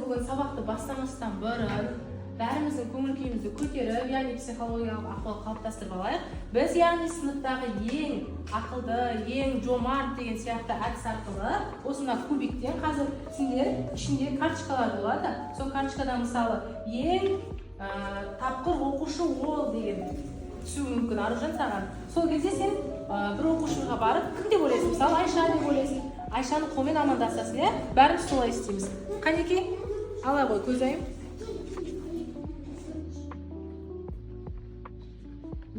бүгін сабақты бастамастан бұрын бәріміздің көңіл-күйімізді көтеріп, яғни психологиялық ахуал қалыптастырып алайық. Біз яғни сыныптағы ең ақылды, ең жомарт деген сияқты әдіс арқылы осында кубиктен қазір сендер ішінде карточкалар болады. Сол карточкадан мысалы ең тапқыр оқушы ол деген түсуі мүмкін Аружан саған. Сол кезде сен бір оқушыға барып, кім деп ойлайсың? Мысалы Айша деп ойлайсың. Айшаның қолымен амандасасың, иә? Бәріміз солай істейміз. Қанекей, ала ғой көзайым.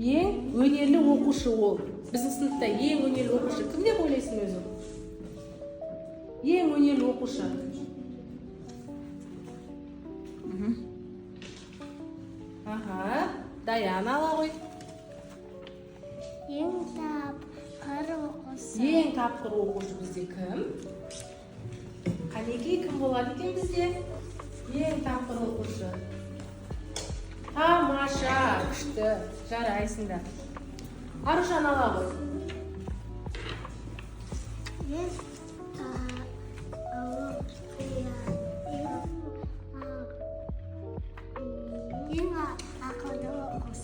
Ең өнерлі оқушы ол. Біздің сыныпта ең өнерлі оқушы кім деп ойлайсың өзің? Ең өнерлі оқушы. Даяна ала ғой. Ең тапқыр оқушы. Ең тапқыр оқушы бізде кім? Қанекей кім болады екен бізде? Ең тапқыр оқушы. Тамаша, күшті, жарайсыңдар. Аружан ала ғой.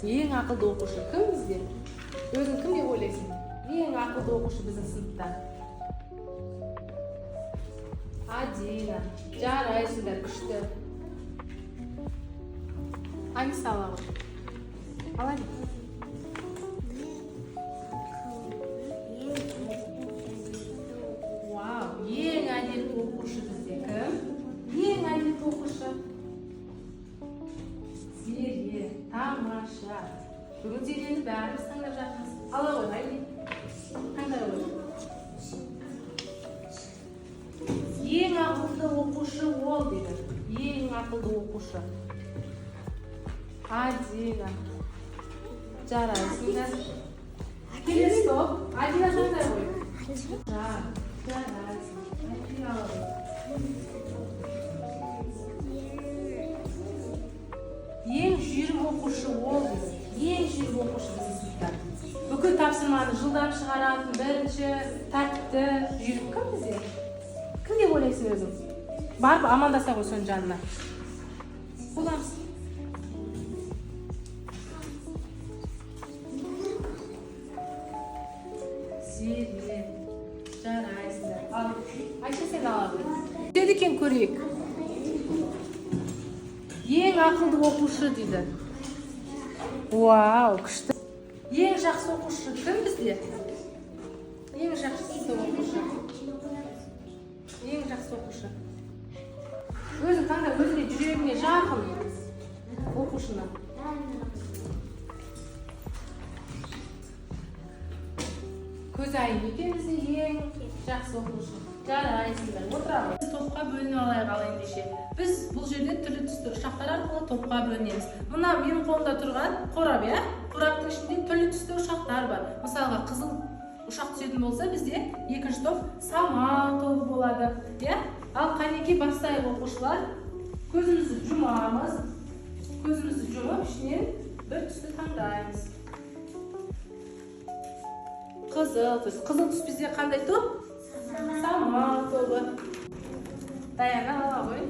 Ең ақылды оқушы кім бізде? Өзің кім деп ойлайсың? Ең ақылды оқушы біздің сыныпта. Адина, жарайсыңдар, күшті. Аниса ала ғой. Ала не? Вау, ең әдетті оқушы бізде кім? Ең әдетті оқушы. Зере, тамаша. Бүгін Зерені бәріміз таңдап жатырмыз. Ала ғой, Айли. Таңдай ғой. Ең ақылды оқушы ол дейді. Ең ақылды оқушы. Адина. Жарайсыңдар. Келесі топ. Адина таңдай ғой. Жарайсың. Адина ала ғой. Ең жүйрік оқушы ол дейді. Ең жүйрік оқушы біздің сыныпта. Бүкіл тапсырманы жылдам шығаратын бірінші тәртіпті жүйрік кім бізде? Кім деп ойлайсың өзің? Барып амандаса ғой соның жанына. Боламыз. Зере, жарайсыңдар. Ал, Айша сен ала ғой. Деді екен көрейік. Ең ақылды оқушы дейді. Вау, күшті. Ең жақсы оқушы кім бізде? Ең жақсы оқушы. Ең жақсы оқушы. Өзің таңда өзіңе жүрегіне жақын оқушыны. Көзайым екен бізде ең жақсы оқушы. Жарайсыңдар, отырамыз. Біз топқа бөлініп алайық ал ендеше. Біз бұл жерде түрлі түсті ұшақтар арқылы топқа бөлінеміз. Мына менің қолымда тұрған қорап, иә? Қораптың ішінде түрлі түсті ұшақтар бар. Мысалға, қызыл ұшақ түсетін болса, бізде екінші топ самал тобы болады, иә? Ал қанекей бастайық оқушылар. Көзімізді жұмамыз. Көзімізді жұмып, ішінен бір түсті таңдаймыз. Қызыл түс. Қызыл түс бізде қандай топ? Самал тобы. Даяна ала ғой.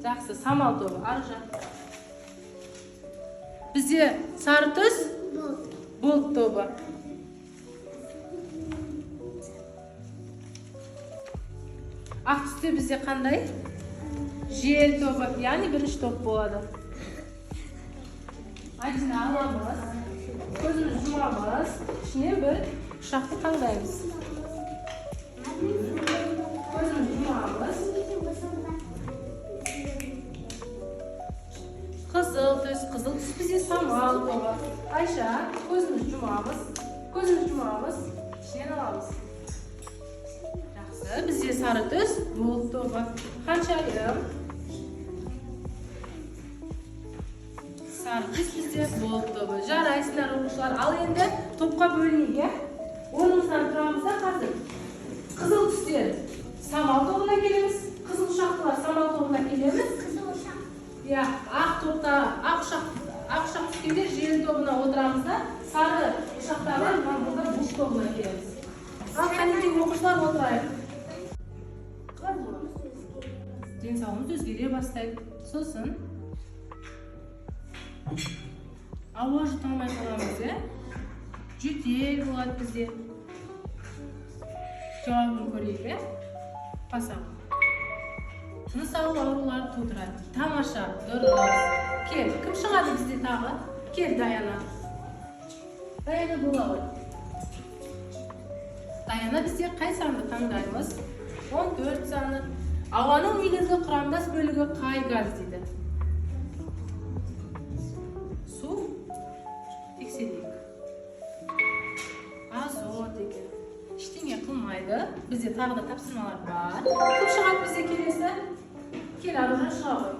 Жақсы, самал тобы. Аружан. Бізде сары түс? Бұлт тобы. Ақ түсте бізде қандай? Жел тобы. Яғни бірінші топ болады. Адина аламыз. Көзіміз жұмамыз. Ішінен бір ұшақты таңдаймыз. Көзіміз жұмамыз. Қызыл түс. Қызыл түс бізде самал тобы. Айша, көзіміз жұмамыз. Көзіміз жұмамыз. Ішінен аламыз. Жақсы. Бізде сары түс. Бұлт тобы. Ханшайым. Сары түс бізде бұлт тобы. Жарайсыңдар оқушылар. Ал енді топқа бөлінейік. Орнымыздан тұрамыз да қазір. Қызыл түстер самал тобына келеміз. Қызыл ұшақтылар самал тобына келеміз. Иә, ақ ұшақ түскенде жел тобына отырамыз да, сары ұшақтарлар бұлт тобына келеміз. Ал қанекей оқушылар отырайық. денсаулығымыз өзгере бастайды. Сосын ауа жұта алмай қаламыз, жөтел болады бізде. Жауабын көрейік, басамыз. Тыныс алу аурулары тудырады. Тамаша, дұрыс. Кел, кім шығады бізде тағы? Кел, Даяна. Даяна бола ғой. Даяна бізде қай санды таңдаймыз? 14 саны. Ауаның негізгі құрамдас бөлігі қай газ дейді? Су? Тексерейік. Азот екен. Ештеңе қылмайды. Бізде тағы да тапсырмалар бар. Кім шығады бізде келесі? Кел, Аружан шыға ғой.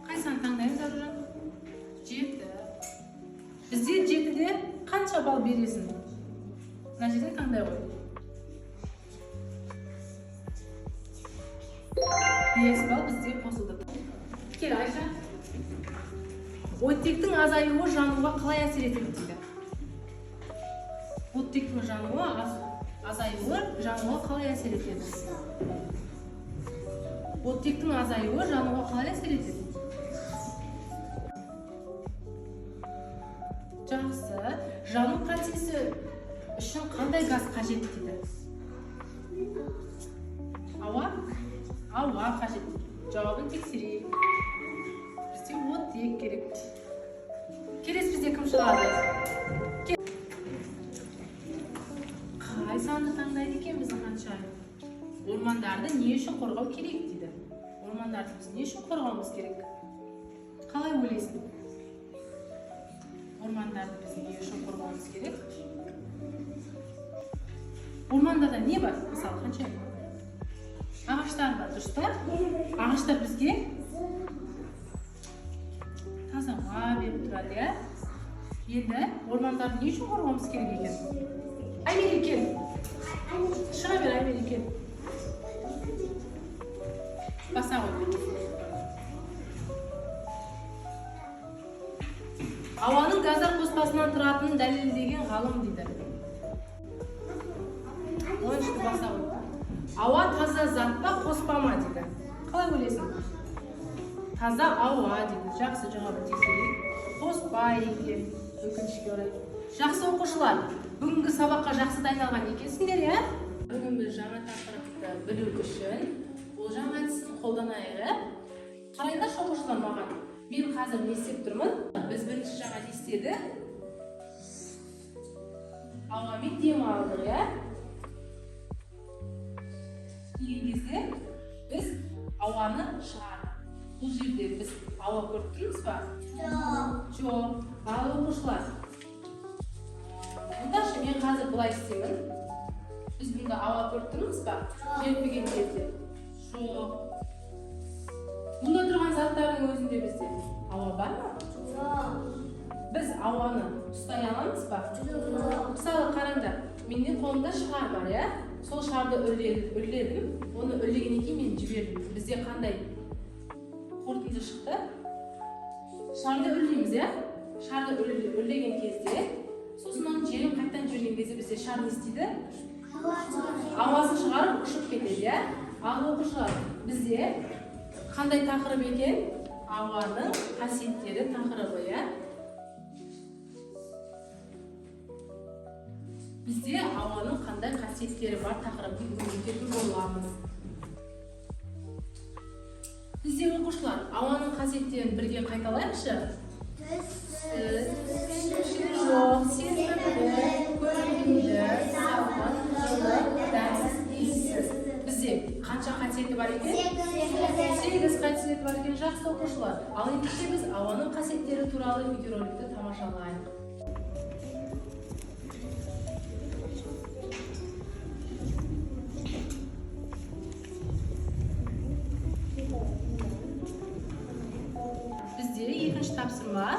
Қай сан таңдаймыз, Аружан? 7. Бізде 7-де қанша балл бересің? Мына жерден таңдай ғой. 5 балл бізде қосылды. Кел, Айша. Оттектің азаюы жануға қалай әсер етеді дейді? Оттектің азаюы жануға қалай әсер етеді? Оттектің азаюы жануға қалай әсер етеді? Жақсы. Жану процесі үшін қандай газ қажет дейді? Ауа? Ауа қажет. Жауабын тексерейік. Бізде оттек керек. Келесі бізде кім шығады? Қай санды таңдайды екен біздің Ханшайым? Ормандарды не үшін қорғау керек дейді? Ормандарды біз не үшін қорғауымыз керек? Қалай ойлайсың? Ормандарды біз не үшін қорғауымыз керек? Ормандарда не бар? Мысалы, Ханшайым? Ағаштар бар, дұрыс па? Ағаштар бізге таза ауа беріп тұрады, иә? Енді ормандарды не үшін қорғауымыз керек екен? Аймере кел. Шыға бер, Аймере кел. Баса ғой. Ауаның газдар қоспасынан тұратынын дәлелдеген ғалым дейді. Ойыншықты баса ғой. Ауа таза зат па, қоспа ма дейді. Қалай ойлайсың? Таза ауа дейді. Жақсы жауабын тексерейік. Қоспа екен. Өкінішке орай. Жақсы оқушылар, бүгінгі сабаққа жақсы дайындалған екенсіңдер, иә? Бүгін біз жаңа тақырыпты білу үшін болжам әдісін қолданайық. Қараңдаршы оқушылар маған. Мен қазір не істеп тұрмын? Біз бірінші жаңа не істедік? Ауамен дем алдық, иә? Деген кезде біз ауаны шығардық. Бұл жерде біз ауа көріп тұрмыз ба? Жоқ. Ал оқушылар. Мұндашы мен қазір бұлай істеймін. Біз бұнда ауа көріп тұрмыз ба? Жетпеген жерде. Жоқ. Мұнда тұрған заттардың өзінде бізде ауа бар ма? Жоқ. Біз ауаны ұстай аламыз ба? Жоқ. Мысалы, қараңдар, менде қолымда шар бар, иә? Сол шарды үрледім. Оны үрлегеннен кейін мен жібердім. Бізде қандай қорытынды шықты? Шарды үрлейміз, иә? Шарды үрлеген кезде, сосын оның жерін қайттан жіберген кезде бізде шар не істейді? Ауасын шығарып ұшып кетеді, иә? Ал оқушылар, бізде қандай тақырып екен? Ауаның қасиеттері тақырыбы, иә? Бізде ауаның қандай қасиеттері бар тақырыбын өтетін боламыз. Бізде оқушылар, ауаның қасиеттерін бірге қайталайықшы. Жоқ, сезімді, көрінбейді, салқын, жылы, дәмсіз, иіссіз. Бізде қанша қасиеті бар екен? 8 қасиеті бар екен, жақсы оқушылар. Ал ендеше біз ауаның қасиеттері туралы видеороликті тамашалайық. Бізде екінші тапсырма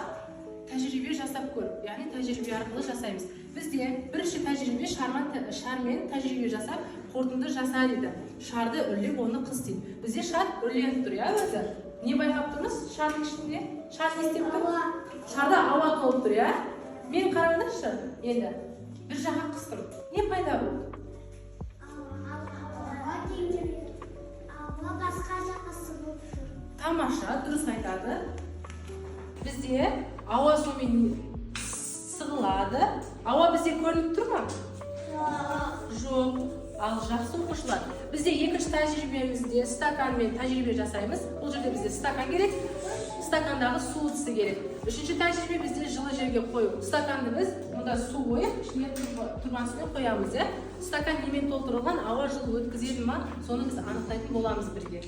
тәжірибе жасап көріп, яғни тәжірибе арқылы жасаймыз. Бізде бірінші тәжірибе шармен тәжірибе жасап, қорытынды жаса дейді. Шарды үрлеп, оны қыс дейді. Бізде шар үрленіп тұр, иә өзі? Не байқап тұрмыз шардың ішінде? Шар не істеп тұр? Шарда ауа толып тұр, иә? Мен қараңдаршы, енді бір жаққа қыстым. Не пайда болды? айтады. Бізде ауа сумен сығылады. Ауа бізде көрініп тұр ма? Жоқ. Ал жақсы оқушылар. Бізде екінші тәжірибемізде стаканмен тәжірибе жасаймыз. Бұл жерде бізде стакан керек. Стакандағы су ыдысы керек. Үшінші тәжірибе бізде жылы жерге қою. Стаканды біз мұнда су қойып, ішіне тұрған сумен қоямыз. Стакан немен толтырылған, ауа жылу өткізеді ма? Соны біз анықтайтын боламыз бірге.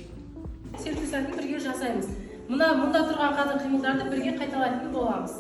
Сертификатын бірге жасаймыз. Мұнда тұрған қазір қимылдарды бірге қайталайтын боламыз.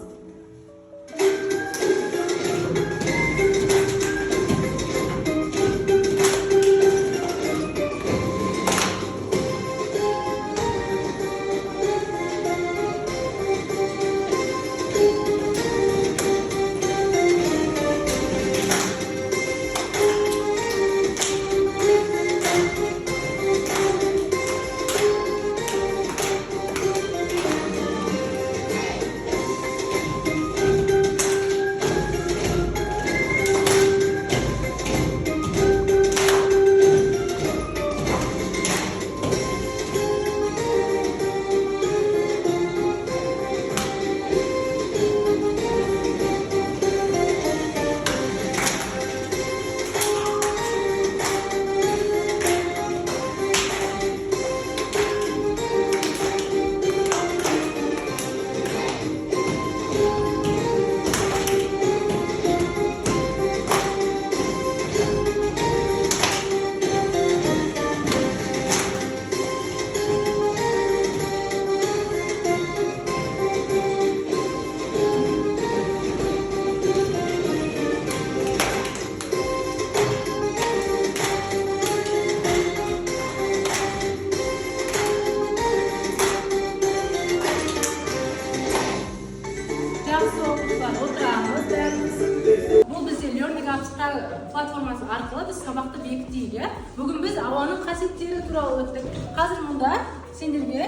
платформасы арқылы біз сабақты бекітейік. Бүгін біз ауаның қасиеттері туралы өттік. Қазір мұнда сендерге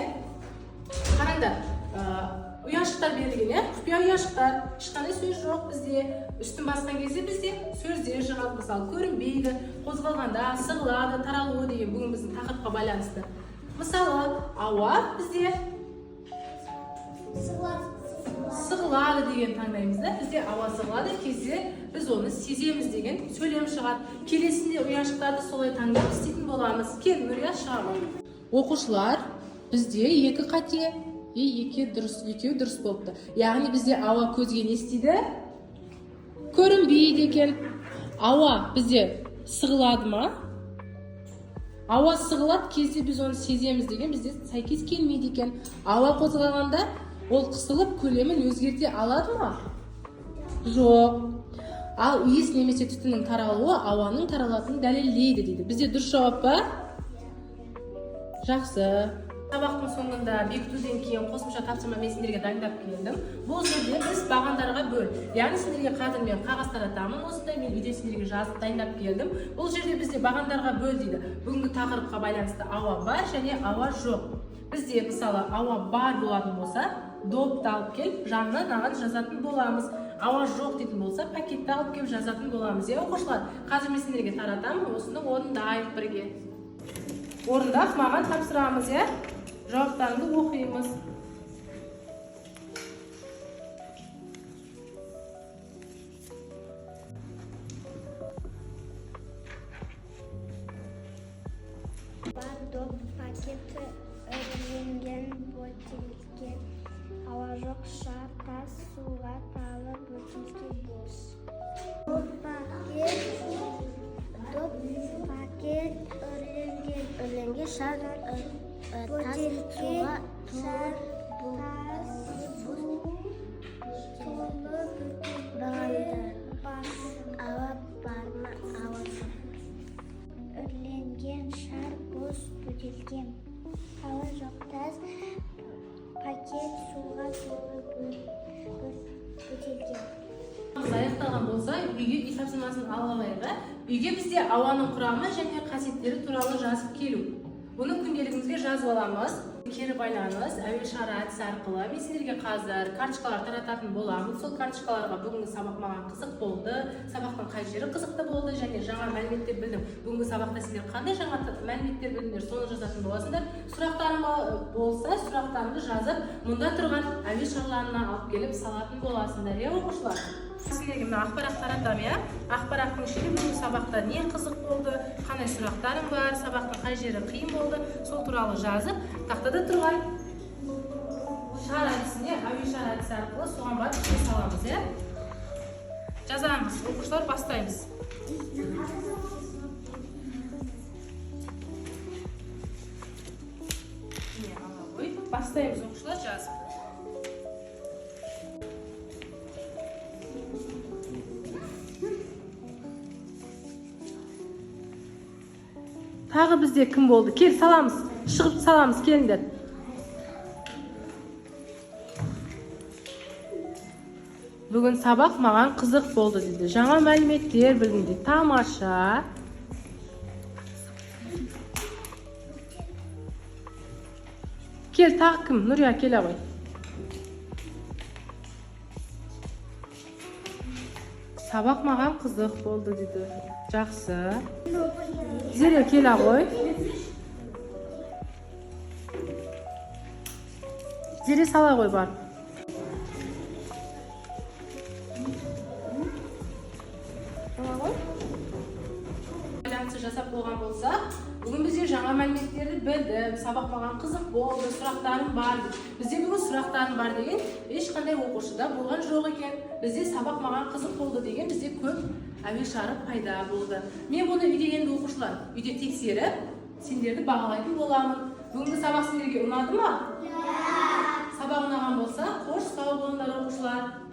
қараңдар, ұяшықтар берілген, құпия ұяшықтар, ешқандай сөз жоқ бізде. Үстін басқан кезде бізде сөздер шығады, мысалы көрінбейді, қозғалғанда сығылады, таралуы деген бүгін біздің тақырыпқа байланысты. Мысалы, ауа бізде сығылады деген таңдаймыз да. Бізде ауа сығылады кезде біз оны сеземіз деген сөйлем шығады. Келесінде ұяшықтарды солай таңдап істейтін боламыз. Кел, Нұрия шығамын. Оқушылар, бізде екі қате, екеуі дұрыс болыпты. Яғни бізде ауа көзге не істейді? Көрінбейді екен. Ауа бізде сығылады ма? Ауа сығылады кезде біз оны сеземіз деген бізде сәйкес келмейді екен. Ауа қозғалғанда ол қысылып көлемін өзгерте алады ма? Жоқ. Ал иіс немесе түтіннің таралуы ауаның таралатынын дәлелдейді дейді. Бізде дұрыс жауап па? Жақсы. Сабақтың соңында бекітуден кейін қосымша тапсырма мен сендерге дайындап келдім. Бұл жерде біз бағандарға бөл. Яғни сендерге қазір мен қағаз таратамын, осындай мен үйде сендерге жазып дайындап келдім. Бұл жерде бізде бағандарға бөл дейді. Бүгінгі тақырыпқа байланысты ауа бар және ауа жоқ. Бізде мысалы ауа бар болатын болса, допты алып келіп, жанына наған жазатын боламыз. Ауа жоқ дейтін болса, пакетті алып келіп жазатын боламыз. Оқушылар, қазір мен сендерге таратамын, осыны орындайық бірге. Орындап, маған тапсырамыз, жауаптарыңды оқимыз. Бар доп пакеті өрленген, бөтелке, ауа жоқ шар, тас, суға талы, бөтелке бос. Доп пакет өрленген, шар, тас, суға ауа бар ма, ауа жоқ. Өрленген шар, бос, бөтелке, ауа жоқ, тас, пакет, суға толы, бөтелке. Аяқталған болса, үйге үй тапсырмасын алып алайық. Үйге бізде ауаның құрамы және қасиеттері туралы жазып келу. Bunu gündeligimizge жазып alamыз. Keri байланыс, әуе шары әдісі арқылы мен сіздерге қазір карточкалар тарататын боламын. Сол карточкаларға бүгінгі сабақ маған қызық болды, сабақтың қай жері қызықты болды және жаңа мәліметтер білдім. Бүгінгі сабақта сіздер қандай жаңа мәліметтер білдіңдер, соны жазатын боласыңдар. Сұрақтарым болса, сұрақтарымды жазып, мұнда тұрған әуе шарларына алып келіп салатын боласыңдар, оқушылар. Сіздерге мына ақпарат таратамын, иә? Ақпараттың ішінде бүгінгі сабақта не қызық болды, қандай сұрақтарым бар, сабақтың қай жері қиын болды, сол туралы жазып, тақтада тұрған шар әдісіне, әуе шар әдісі арқылы соған барып саламыз, иә? Жазамыз, оқушылар, бастаймыз. Бастаймыз, оқушылар, жазып. Тағы бізде кім болды? Кел, саламыз. Шығып саламыз, келіңдер. Бүгін сабақ маған қызық болды дейді. Жаңа мәліметтер білдім дейді. Тамаша. Кел, тағы кім? Нұрия, кел ағай. Сабақ маған қызық болды дейді. Жақсы. Зере, кел ағой. Зере, сала ғой бар. Байланысы жасап болған болса, бүгін бізде жаңа мәліметтерді білдім, сабақ маған қызық болды, сұрақтарым бар. Бізде бүгін сұрақтарым бар деген ешқандай оқушыда болған жоқ екен. Бізде сабақ маған қызық болды деген бізде көп әуе шары пайда болды. Мен бұны үйде енді оқушылар, үйде тексеріп, сендерді бағалайтын боламын. Бүгінгі сабақ сендерге ұнады ма? Сабақ ұнаған болса, қош сау болыңдар оқушылар.